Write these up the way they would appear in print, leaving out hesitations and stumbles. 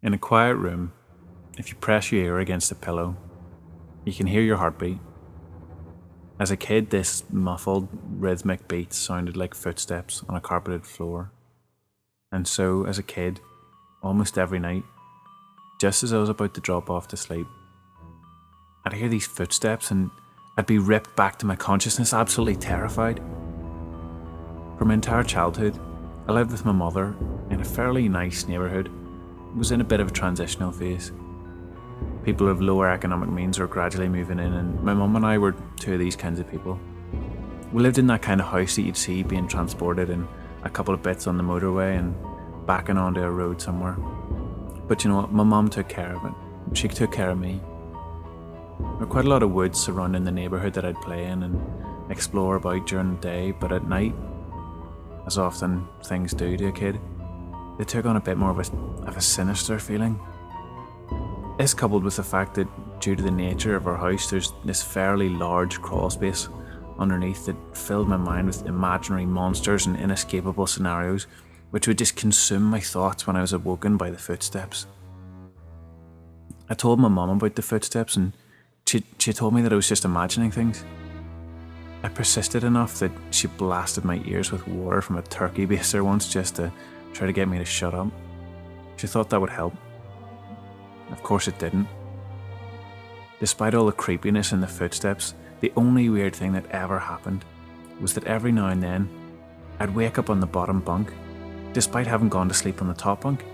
In a quiet room, if you press your ear against a pillow, you can hear your heartbeat. As a kid, this muffled, rhythmic beat sounded like footsteps on a carpeted floor. And so, as a kid, almost every night, just as I was about to drop off to sleep, I'd hear these footsteps and I'd be ripped back to my consciousness, absolutely terrified. For my entire childhood, I lived with my mother in a fairly nice neighbourhood. It was in a bit of a transitional phase. People of lower economic means were gradually moving in, and my mum and I were two of these kinds of people. We lived in that kind of house that you'd see being transported in a couple of bits on the motorway and backing onto a road somewhere. But you know what, my mum took care of it. She took care of me. There were quite a lot of woods surrounding the neighbourhood that I'd play in and explore about during the day, but at night, as often things do to a kid, they took on a bit more of a sinister feeling. This coupled with the fact that due to the nature of our house, there's this fairly large crawl space underneath that filled my mind with imaginary monsters and inescapable scenarios which would just consume my thoughts when I was awoken by the footsteps. I told my mum about the footsteps and she told me that I was just imagining things. I persisted enough that she blasted my ears with water from a turkey baster once just to try to get me to shut up. She thought that would help. Of course it didn't. Despite all the creepiness in the footsteps, the only weird thing that ever happened was that every now and then I'd wake up on the bottom bunk, despite having gone to sleep on the top bunk.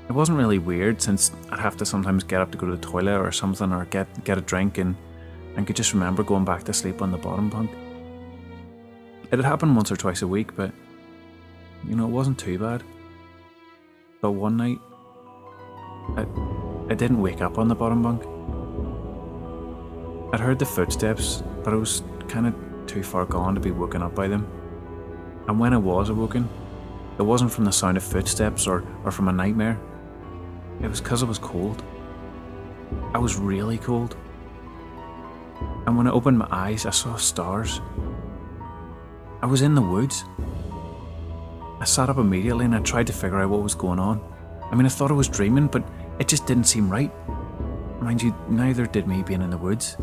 It wasn't really weird since I'd have to sometimes get up to go to the toilet or something or get a drink and could just remember going back to sleep on the bottom bunk. It had happened once or twice a week, but it wasn't too bad. But one night, I didn't wake up on the bottom bunk. I'd heard the footsteps, but I was kind of too far gone to be woken up by them. And when I was awoken, it wasn't from the sound of footsteps or from a nightmare. It was because I was cold. I was really cold. And when I opened my eyes, I saw stars. I was in the woods. I sat up immediately and I tried to figure out what was going on. I thought I was dreaming, but it just didn't seem right. Mind you, neither did me being in the woods.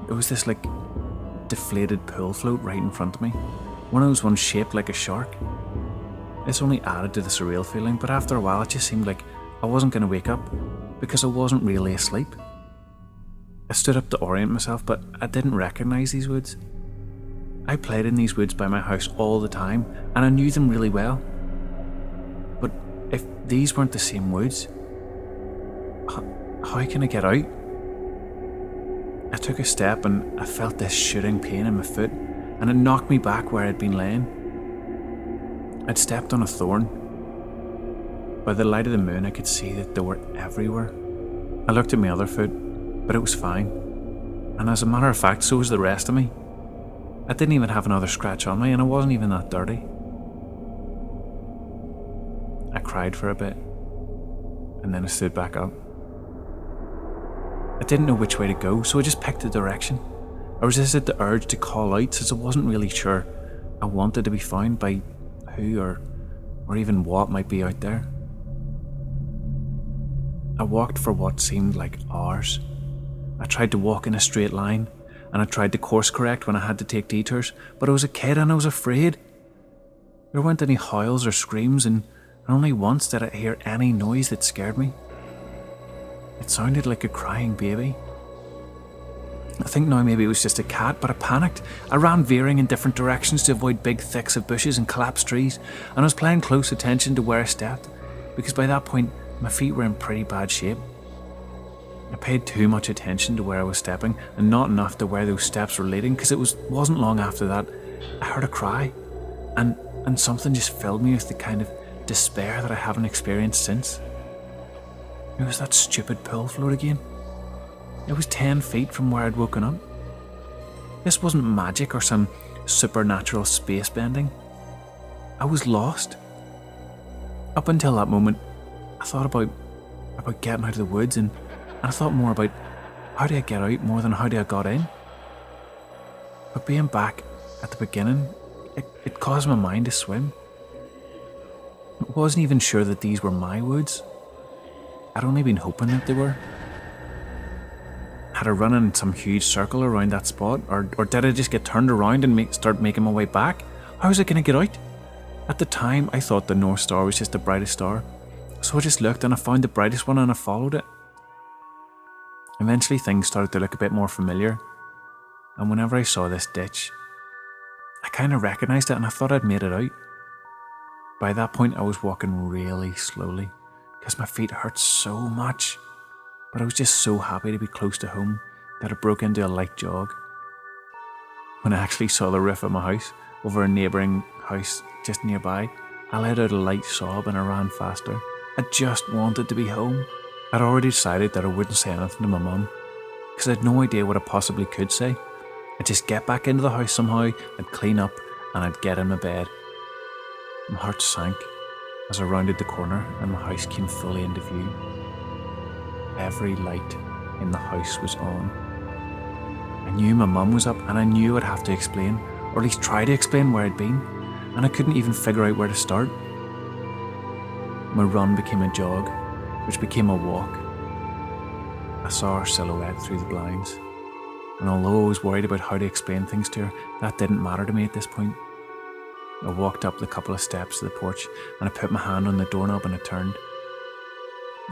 It was this deflated pool float right in front of me. One of those ones shaped like a shark. This only added to the surreal feeling, but after a while it just seemed like I wasn't going to wake up because I wasn't really asleep. I stood up to orient myself, but I didn't recognise these woods. I played in these woods by my house all the time, and I knew them really well. But if these weren't the same woods, how can I get out? I took a step and I felt this shooting pain in my foot, and it knocked me back where I'd been laying. I'd stepped on a thorn. By the light of the moon, I could see that they were everywhere. I looked at my other foot, but it was fine. And as a matter of fact, so was the rest of me. I didn't even have another scratch on me, and I wasn't even that dirty. I cried for a bit, and then I stood back up. I didn't know which way to go, so I just picked a direction. I resisted the urge to call out since I wasn't really sure I wanted to be found by who or even what might be out there. I walked for what seemed like hours. I tried to walk in a straight line, and I tried to course correct when I had to take detours, but I was a kid and I was afraid. There weren't any howls or screams, and only once did I hear any noise that scared me. It sounded like a crying baby. I think now maybe it was just a cat, but I panicked. I ran veering in different directions to avoid big thicks of bushes and collapsed trees, and I was paying close attention to where I stepped, because by that point my feet were in pretty bad shape. I paid too much attention to where I was stepping and not enough to where those steps were leading, because it wasn't long after that I heard a cry, and something just filled me with the kind of despair that I haven't experienced since. It was that stupid pool float again. It was 10 feet from where I'd woken up. This wasn't magic or some supernatural space bending. I was lost. Up until that moment, I thought about getting out of the woods, and I thought more about how do I get out more than how do I got in. But being back at the beginning, it caused my mind to swim. wasn't even sure that these were my woods. I'd only been hoping that they were. Had I run in some huge circle around that spot, or did I just get turned around and start making my way back? How was I going to get out? At the time, I thought the North Star was just the brightest star, so I just looked and I found the brightest one and I followed it. Eventually things started to look a bit more familiar, and whenever I saw this ditch, I kind of recognised it and I thought I'd made it out. By that point I was walking really slowly because my feet hurt so much, but I was just so happy to be close to home that I broke into a light jog. When I actually saw the roof of my house over a neighbouring house just nearby, I let out a light sob and I ran faster. I just wanted to be home. I'd already decided that I wouldn't say anything to my mum because I had no idea what I possibly could say. I'd just get back into the house somehow, I'd clean up and I'd get in my bed. My heart sank as I rounded the corner and my house came fully into view. Every light in the house was on. I knew my mum was up and I knew I'd have to explain, or at least try to explain where I'd been, and I couldn't even figure out where to start. My run became a jog, which became a walk. I saw her silhouette through the blinds, and although I was worried about how to explain things to her, that didn't matter to me at this point. I walked up the couple of steps to the porch and I put my hand on the doorknob and I turned.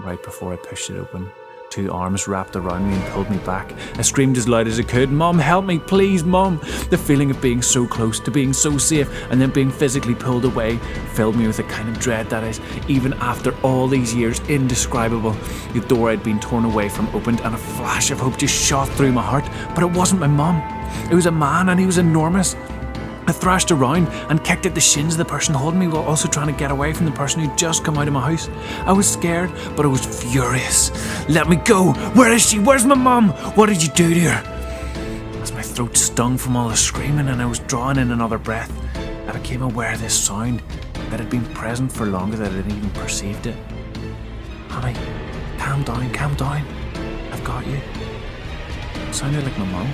Right before I pushed it open, two arms wrapped around me and pulled me back. I screamed as loud as I could, "Mum, help me, please, Mum!" The feeling of being so close to being so safe and then being physically pulled away filled me with a kind of dread that is, even after all these years, indescribable. The door I'd been torn away from opened and a flash of hope just shot through my heart, but it wasn't my mum. It was a man and he was enormous. I thrashed around and kicked at the shins of the person holding me while also trying to get away from the person who'd just come out of my house. I was scared, but I was furious. "Let me go! Where is she? Where's my mum? What did you do to her?" As my throat stung from all the screaming and I was drawing in another breath, I became aware of this sound that had been present for longer than I'd even perceived it. "Honey, calm down, calm down. I've got you." It sounded like my mum.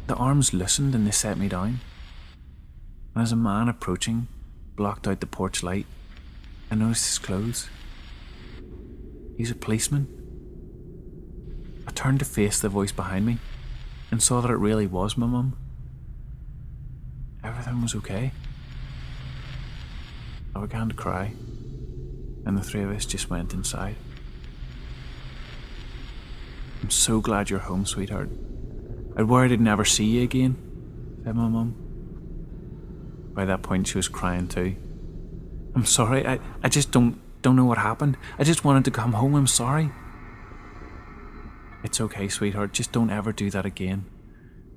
The arms loosened and they set me down. And as a man approaching blocked out the porch light, I noticed his clothes. He's a policeman. I turned to face the voice behind me and saw that it really was my mum. Everything was okay. I began to cry, and the three of us just went inside. "I'm so glad you're home, sweetheart. I'd worried I'd never see you again," said my mum. By that point she was crying too. "I'm sorry, I just don't know what happened. I just wanted to come home, I'm sorry." "It's okay, sweetheart, just don't ever do that again.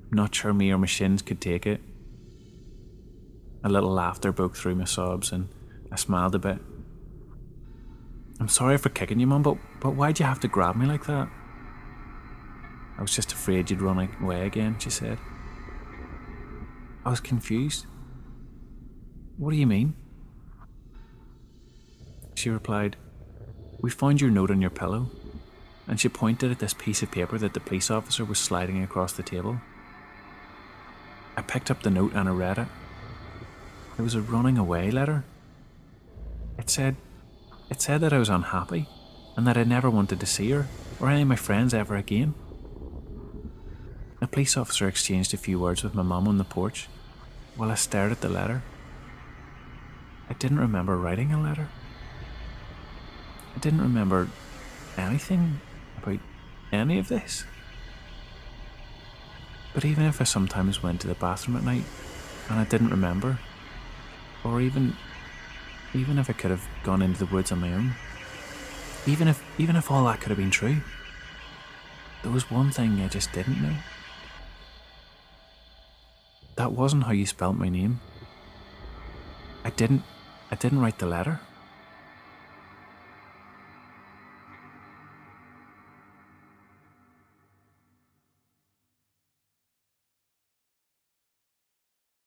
I'm not sure me or my shins could take it." A little laughter broke through my sobs and I smiled a bit. "I'm sorry for kicking you, Mum, but why'd you have to grab me like that?" "I was just afraid you'd run away again," she said. I was confused. "What do you mean?" She replied, "We found your note on your pillow," and she pointed at this piece of paper that the police officer was sliding across the table. I picked up the note and I read it. It was a running away letter. It said that I was unhappy and that I never wanted to see her or any of my friends ever again. The police officer exchanged a few words with my mum on the porch while I stared at the letter. I didn't remember writing a letter. I didn't remember anything about any of this. But even if I sometimes went to the bathroom at night and I didn't remember, or even if I could have gone into the woods on my own, even if all that could have been true, there was one thing I just didn't know. That wasn't how you spelt my name. I didn't write the letter.